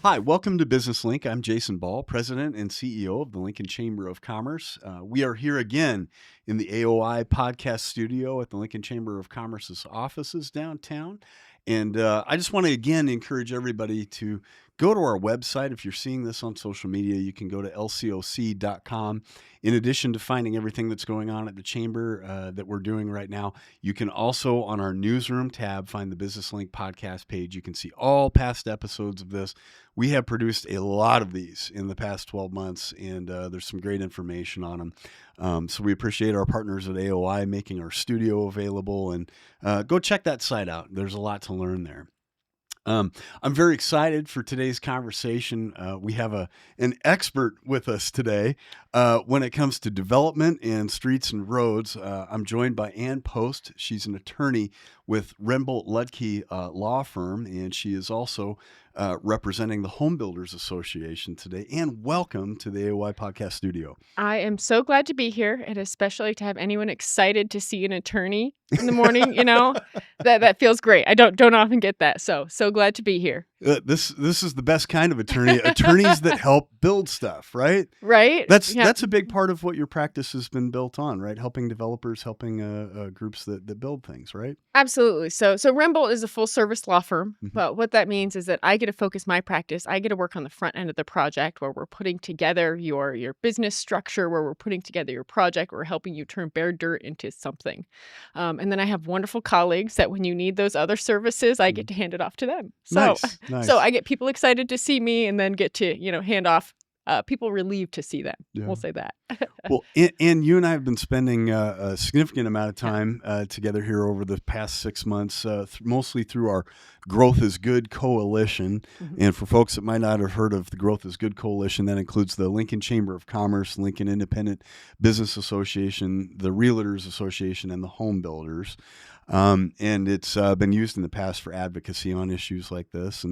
Hi, welcome to Business Link. I'm Jason Ball, President and CEO of the Lincoln Chamber of Commerce. We are here again in the AOI Podcast Studio at the Lincoln Chamber of Commerce's offices downtown. And I just want to again encourage everybody to go to our website. If you're seeing this on social media, you can go to lcoc.com. In addition to finding everything that's going on at the Chamber that we're doing right now, you can also, on our newsroom tab, find the Business Link podcast page. You can see all past episodes of this. We have produced a lot of these in the past 12 months, and there's some great information on them. So we appreciate our partners at AOI making our studio available, and go check that site out. There's a lot to learn there. I'm very excited for today's conversation. We have an expert with us today when it comes to development and streets and roads. I'm joined by Ann Post. She's an attorney with Rembolt Ludtke law firm, and she is also representing the Homebuilders Association today. And welcome to the AOI Podcast Studio. I am so glad to be here, and especially to have anyone excited to see an attorney in the morning. That feels great. I don't often get that, so glad to be here. This is the best kind of attorney. Attorneys that help build stuff, right? Right. That's a big part of what your practice has been built on, right? Helping developers, helping groups that build things, right? Absolutely. So Rembolt is a full service law firm, Mm-hmm. but what that means is that I get to focus my practice. I get to work on the front end of the project where we're putting together your business structure, where we're putting together your project, we're helping you turn bare dirt into something. And then I have wonderful colleagues that when you need those other services, I get to hand it off to them. So, Nice. So I get people excited to see me and then get to, hand off people relieved to see them. Yeah. We'll say that. Well, and you and I have been spending a significant amount of time together here over the past 6 months, mostly through our Growth is Good coalition. Mm-hmm. And for folks that might not have heard of the Growth is Good coalition, that includes the Lincoln Chamber of Commerce, Lincoln Independent Business Association, the Realtors Association, and the Home Builders. And it's been used in the past for advocacy on issues like this.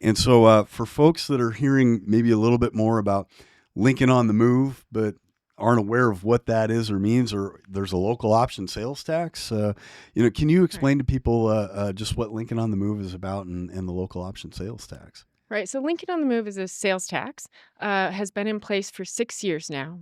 And so for folks that are hearing maybe a little bit more about Lincoln on the Move, but aren't aware of what that is or means, or there's a local option sales tax, can you explain to people just what Lincoln on the Move is about and the local option sales tax? Right. So Lincoln on the Move is a sales tax, has been in place for 6 years now.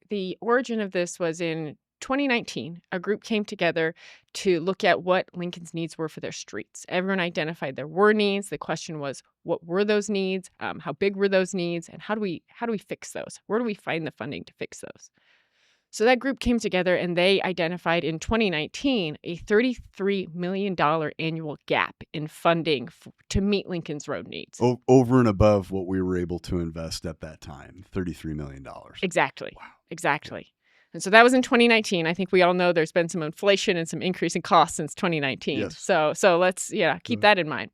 The origin of this was in 2019. A group came together to look at what Lincoln's needs were for their streets. Everyone identified there were needs. The question was, what were those needs? How big were those needs? And how do we fix those? Where do we find the funding to fix those? So that group came together and they identified in 2019 a $33 million annual gap in funding to meet Lincoln's road needs. Over and above what we were able to invest at that time, $33 million. Exactly. Wow. Exactly. And so that was in 2019. I think we all know there's been some inflation and some increase in costs since 2019. Yes. So let's keep that in mind.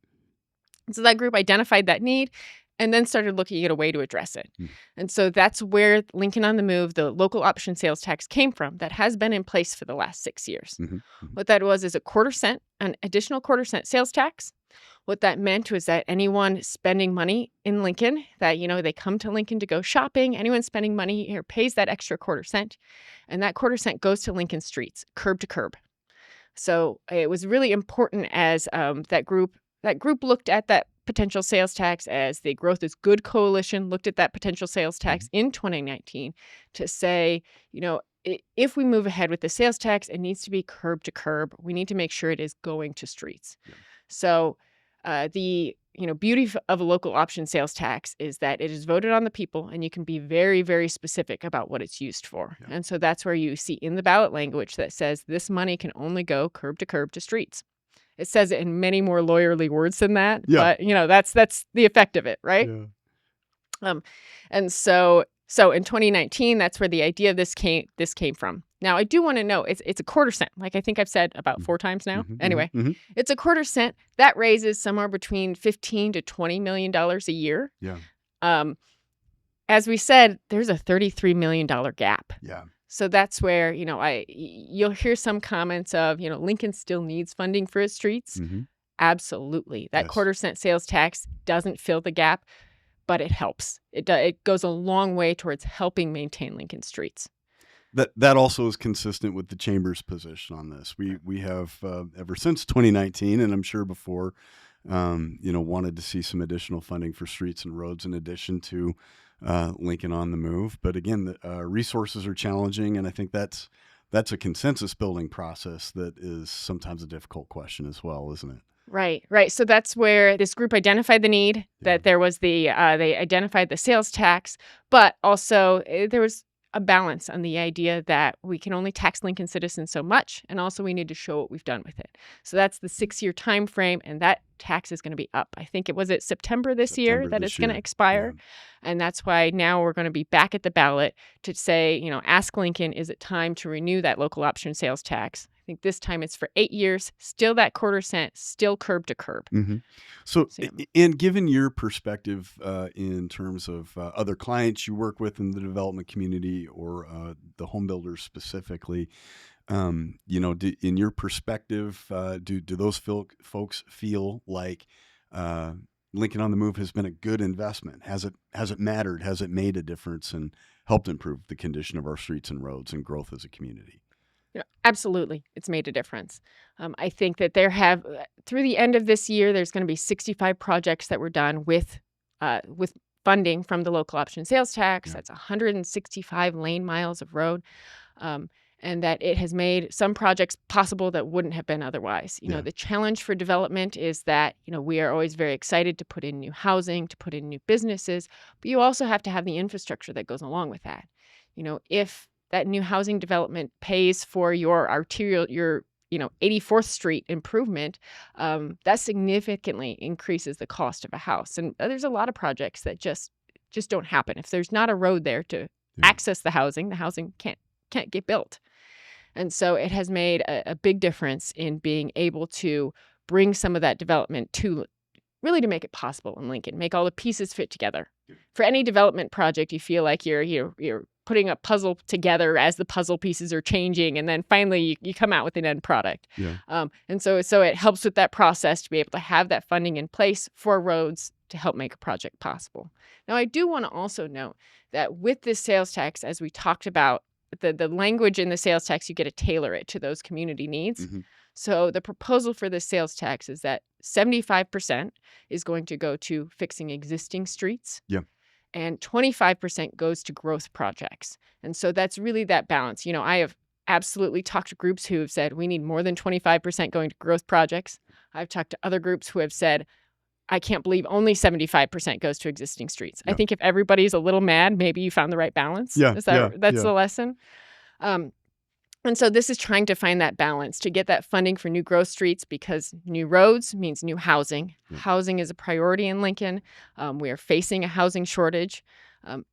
And so that group identified that need and then started looking at a way to address it. And so that's where Lincoln on the Move, the local option sales tax, came from. That has been in place for the last 6 years. Mm-hmm. What that was is an additional quarter-cent sales tax. What that meant was that anyone spending money in Lincoln, that, they come to Lincoln to go shopping, anyone spending money here pays that extra quarter-cent, and that quarter-cent goes to Lincoln streets, curb to curb. So it was really important as that group looked at that potential sales tax, as the Growth is Good coalition looked at that potential sales tax in 2019 to say, if we move ahead with the sales tax, it needs to be curb to curb. We need to make sure it is going to streets. Yeah. So the beauty of a local option sales tax is that it is voted on the people, and you can be very, very specific about what it's used for. Yeah. And so that's where you see in the ballot language that says this money can only go curb to streets. It says it in many more lawyerly words than that, but that's the effect of it, right? Yeah. And so in 2019, that's where the idea of this came from. Now, I do want to know, it's a quarter-cent, like I think I've said about 4 times now. Mm-hmm, anyway, mm-hmm. It's a quarter-cent. That raises somewhere between $15 to $20 million a year. Yeah. As we said, there's a $33 million gap. Yeah. So that's where, you'll hear some comments of, Lincoln still needs funding for its streets. Mm-hmm. Absolutely. That Yes. quarter-cent sales tax doesn't fill the gap, but it helps. It goes a long way towards helping maintain Lincoln streets. That also is consistent with the Chamber's position on this. We have ever since 2019, and I'm sure before, wanted to see some additional funding for streets and roads in addition to Lincoln on the Move. But again, the resources are challenging, and I think that's a consensus building process that is sometimes a difficult question as well, isn't it? Right, right. So that's where this group identified the need, that there was they identified the sales tax, but also there was a balance on the idea that we can only tax Lincoln citizens so much, and also we need to show what we've done with it. So that's the 6-year time frame, and that tax is going to be up. I think it was at September this year that it's going to expire, and that's why now we're going to be back at the ballot to say, ask Lincoln, is it time to renew that local option sales tax? I think this time it's for 8 years, still that quarter cent, still curb to curb. Mm-hmm. So, and given your perspective in terms of other clients you work with in the development community or the home builders specifically, in your perspective, do those folks feel like Lincoln on the Move has been a good investment? Has it mattered? Has it made a difference and helped improve the condition of our streets and roads and growth as a community? Absolutely. It's made a difference. I think that through the end of this year, there's going to be 65 projects that were done with funding from the local option sales tax. That's 165 lane miles of road. And that it has made some projects possible that wouldn't have been otherwise. The challenge for development is that, we are always very excited to put in new housing, to put in new businesses, but you also have to have the infrastructure that goes along with that. If that new housing development pays for your 84th Street improvement, that significantly increases the cost of a house. And there's a lot of projects that just don't happen. If there's not a road there to access the housing can't get built. And so it has made a big difference in being able to bring some of that development to make it possible in Lincoln, make all the pieces fit together. For any development project, you feel like you're putting a puzzle together as the puzzle pieces are changing, and then finally you come out with an end product. And so it helps with that process to be able to have that funding in place for roads to help make a project possible. Now, I do want to also note that with this sales tax, as we talked about, the language in the sales tax, you get to tailor it to those community needs. Mm-hmm. So the proposal for this sales tax is that 75% is going to go to fixing existing streets. And 25% goes to growth projects. And so that's really that balance. I have absolutely talked to groups who have said we need more than 25% going to growth projects. I've talked to other groups who have said, I can't believe only 75% goes to existing streets. I think if everybody's a little mad, maybe you found the right balance. That's the lesson. And so this is trying to find that balance to get that funding for new growth streets, because new roads means new housing. Housing is a priority in Lincoln. We are facing a housing shortage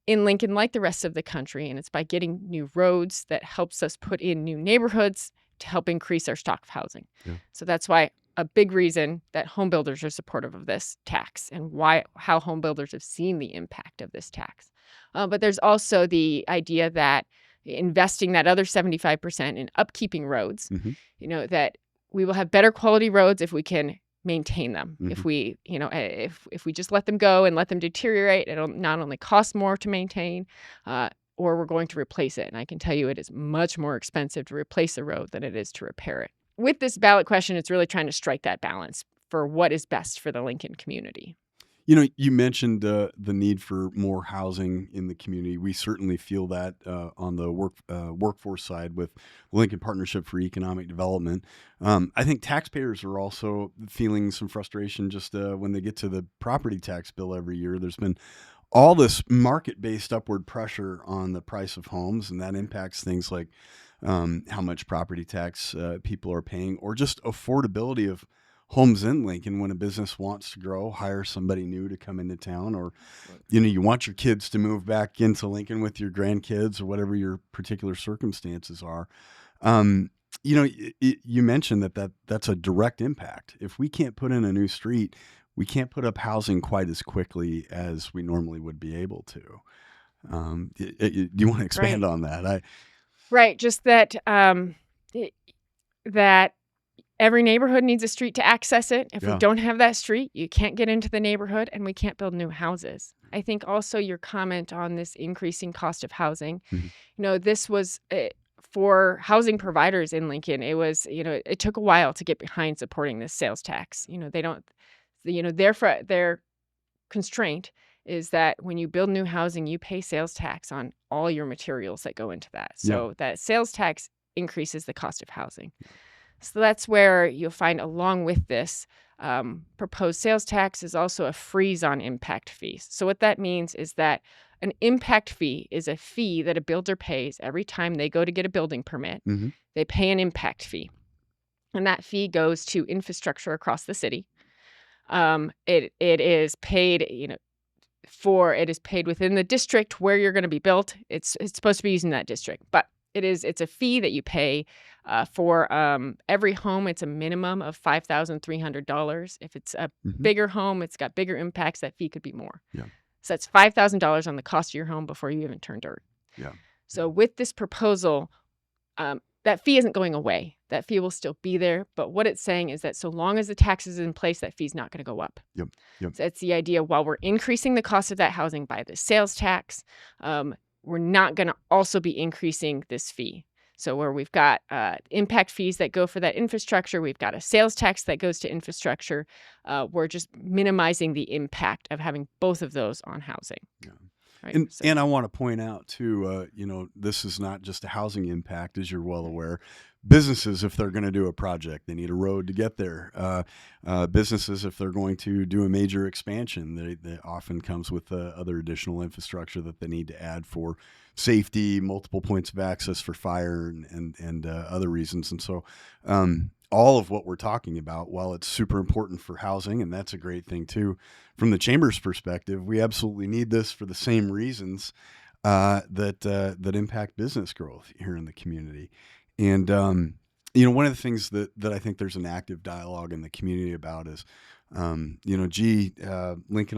in Lincoln like the rest of the country. And it's by getting new roads that helps us put in new neighborhoods to help increase our stock of housing. So that's why a big reason that home builders are supportive of this tax, and how home builders have seen the impact of this tax. But there's also the idea that investing that other 75% in upkeeping roads, that we will have better quality roads if we can maintain them. If we, if we just let them go and let them deteriorate, it'll not only cost more to maintain, or we're going to replace it. And I can tell you it is much more expensive to replace a road than it is to repair it. With this ballot question, it's really trying to strike that balance for what is best for the Lincoln community. You mentioned the need for more housing in the community. We certainly feel that on the workforce side with Lincoln Partnership for Economic Development. I think taxpayers are also feeling some frustration just when they get to the property tax bill every year. There's been all this market-based upward pressure on the price of homes, and that impacts things like how much property tax people are paying, or just affordability of homes in Lincoln. When a business wants to grow, hire somebody new to come into town, or you want your kids to move back into Lincoln with your grandkids, or whatever your particular circumstances are. You mentioned that's a direct impact. If we can't put in a new street, we can't put up housing quite as quickly as we normally would be able to. Do you want to expand on that? Right. Just that that every neighborhood needs a street to access it. If we don't have that street, you can't get into the neighborhood, and we can't build new houses. I think also your comment on this increasing cost of housing, this was for housing providers in Lincoln. It was, it took a while to get behind supporting this sales tax. Their constraint is that when you build new housing, you pay sales tax on all your materials that go into that. Yeah. So that sales tax increases the cost of housing. So that's where you'll find, along with this proposed sales tax, is also a freeze on impact fees. So what that means is that an impact fee is a fee that a builder pays every time they go to get a building permit. Mm-hmm. They pay an impact fee, and that fee goes to infrastructure across the city. It is paid, it is paid within the district where you're going to be built. It's supposed to be used in that district, but it's a fee that you pay for every home. It's a minimum of $5,300. If it's a bigger home, it's got bigger impacts. That fee could be more. Yeah. So that's $5,000 on the cost of your home before you even turn dirt. Yeah. So with this proposal, that fee isn't going away. That fee will still be there. But what it's saying is that so long as the tax is in place, that fee's not going to go up. Yep. So that's the idea. While we're increasing the cost of that housing by the sales tax, we're not going to also be increasing this fee. So where we've got impact fees that go for that infrastructure, we've got a sales tax that goes to infrastructure. We're just minimizing the impact of having both of those on housing. Yeah. Right? And I want to point out too, this is not just a housing impact, as you're well aware. Businesses, if they're going to do a project, they need a road to get there. Businesses, if they're going to do a major expansion, they often comes with other additional infrastructure that they need to add for safety, multiple points of access for fire, and other reasons. And so all of what we're talking about, while it's super important for housing, and that's a great thing too, from the Chamber's perspective, we absolutely need this for the same reasons that impact business growth here in the community. And, one of the things that I think there's an active dialogue in the community about is, Lincoln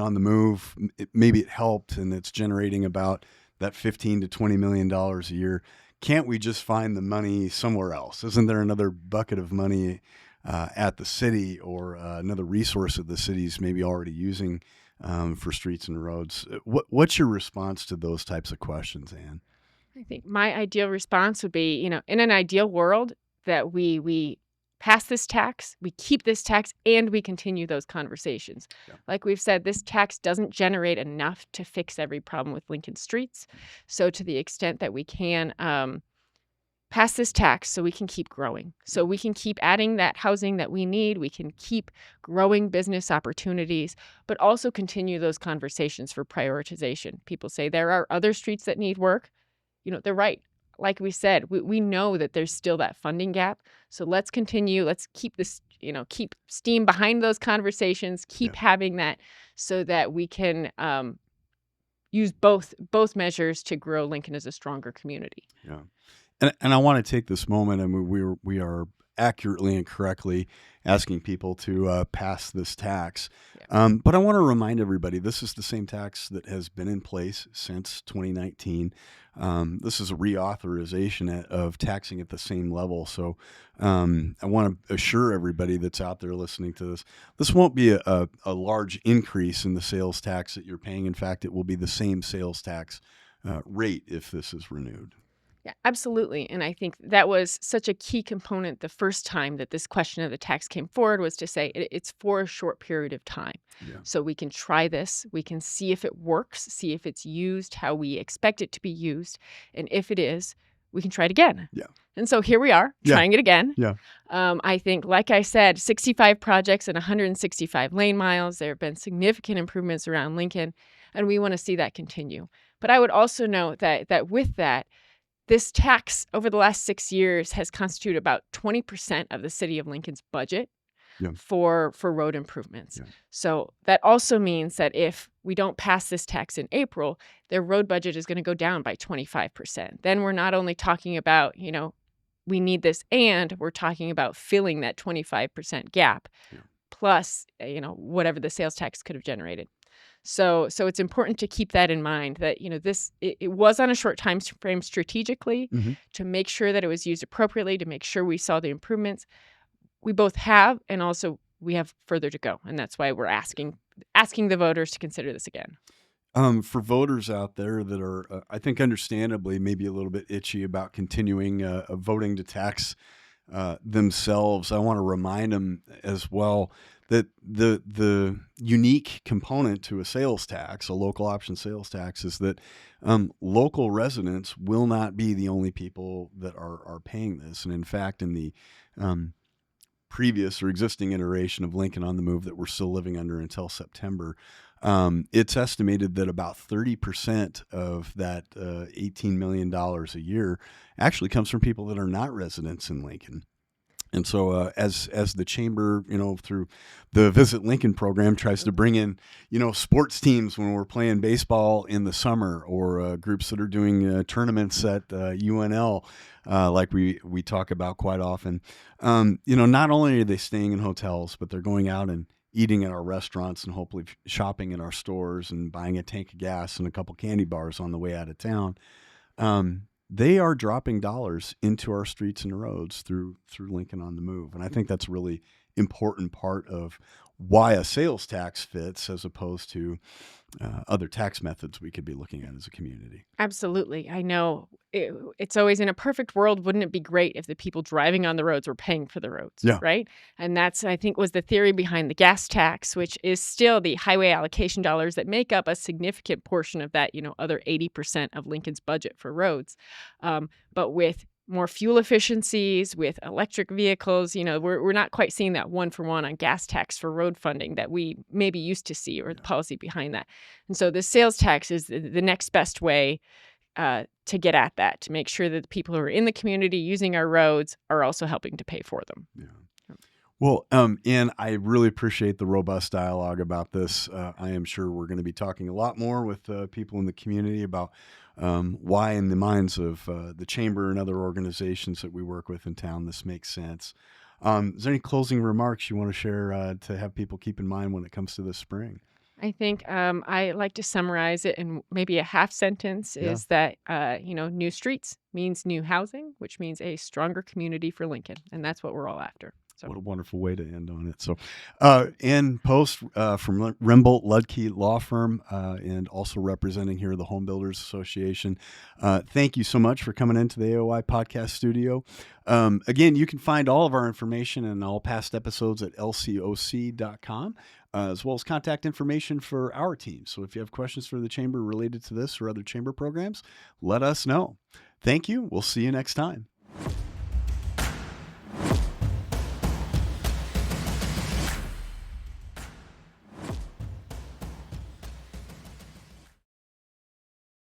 on the Move, maybe it helped and it's generating about that $15 to $20 million a year. Can't we just find the money somewhere else? Isn't there another bucket of money at the city or another resource that the city's maybe already using for streets and roads? What's your response to those types of questions, Ann? I think my ideal response would be, in an ideal world, that we pass this tax, we keep this tax, and we continue those conversations. Yeah. Like we've said, this tax doesn't generate enough to fix every problem with Lincoln streets. So to the extent that we can pass this tax so we can keep growing, so we can keep adding that housing that we need, we can keep growing business opportunities, but also continue those conversations for prioritization. People say there are other streets that need work. They're right. Like we said, we know that there's still that funding gap. So let's continue. Let's keep this, keep steam behind those conversations, keep having that so that we can use both measures to grow Lincoln as a stronger community. Yeah. And I want to take this moment. I mean, we are accurately and correctly asking people to pass this tax. Yeah. But I want to remind everybody, this is the same tax that has been in place since 2019. This is a reauthorization of taxing at the same level. So I want to assure everybody that's out there listening to this won't be a large increase in the sales tax that you're paying. In fact, it will be the same sales tax rate if this is renewed. Yeah, absolutely. And I think that was such a key component the first time that this question of the tax came forward, was to say it's for a short period of time. Yeah. So we can try this. We can see if it works, see if it's used how we expect it to be used. And if it is, we can try it again. Yeah. And so here we are trying it again. Yeah. I think, like I said, 65 projects and 165 lane miles. There have been significant improvements around Lincoln, and we want to see that continue. But I would also note that with that, this tax over the last 6 years has constituted about 20% of the city of Lincoln's budget for road improvements. Yeah. So that also means that if we don't pass this tax in April, their road budget is going to go down by 25%. Then we're not only talking about, we need this, and we're talking about filling that 25% gap, plus, whatever the sales tax could have generated. So it's important to keep that in mind, that, it was on a short time frame strategically to make sure that it was used appropriately, to make sure we saw the improvements. We both have, and also we have further to go. And that's why we're asking the voters to consider this again. For voters out there that are, I think understandably, maybe a little bit itchy about continuing voting to tax themselves, I want to remind them as well that the unique component to a sales tax, a local option sales tax, is that local residents will not be the only people that are paying this. And in fact, in the previous or existing iteration of Lincoln on the Move that we're still living under until September, it's estimated that about 30% of that $18 million a year actually comes from people that are not residents in Lincoln. And so as the chamber, through the Visit Lincoln program, tries to bring in, sports teams when we're playing baseball in the summer, or groups that are doing tournaments at UNL, like we talk about quite often, not only are they staying in hotels, but they're going out and eating at our restaurants and hopefully shopping in our stores and buying a tank of gas and a couple candy bars on the way out of town. They are dropping dollars into our streets and roads through Lincoln on the Move. And I think that's a really important part of why a sales tax fits as opposed to other tax methods we could be looking at as a community. Absolutely. I know it's always, in a perfect world, wouldn't it be great if the people driving on the roads were paying for the roads, Yeah. right? And that's, I think, was the theory behind the gas tax, which is still the highway allocation dollars that make up a significant portion of that, other 80% of Lincoln's budget for roads. But with more fuel efficiencies, with electric vehicles, we're not quite seeing that one-for-one on gas tax for road funding that we maybe used to see, or the policy behind that. And so the sales tax is the next best way to get at that, to make sure that the people who are in the community using our roads are also helping to pay for them. Yeah. Well, and I really appreciate the robust dialogue about this. I am sure we're going to be talking a lot more with people in the community about why, in the minds of the chamber and other organizations that we work with in town, this makes sense. Is there any closing remarks you want to share to have people keep in mind when it comes to this spring? I think I like to summarize it in maybe a half sentence, is that, new streets means new housing, which means a stronger community for Lincoln. And that's what we're all after. So. What a wonderful way to end on it. So, Ann Post from Rembolt Ludtke Law Firm, and also representing here the Homebuilders Association. Thank you so much for coming into the AOI Podcast Studio. Again, you can find all of our information and all past episodes at lcoc.com, as well as contact information for our team. So if you have questions for the chamber related to this or other chamber programs, let us know. Thank you. We'll see you next time.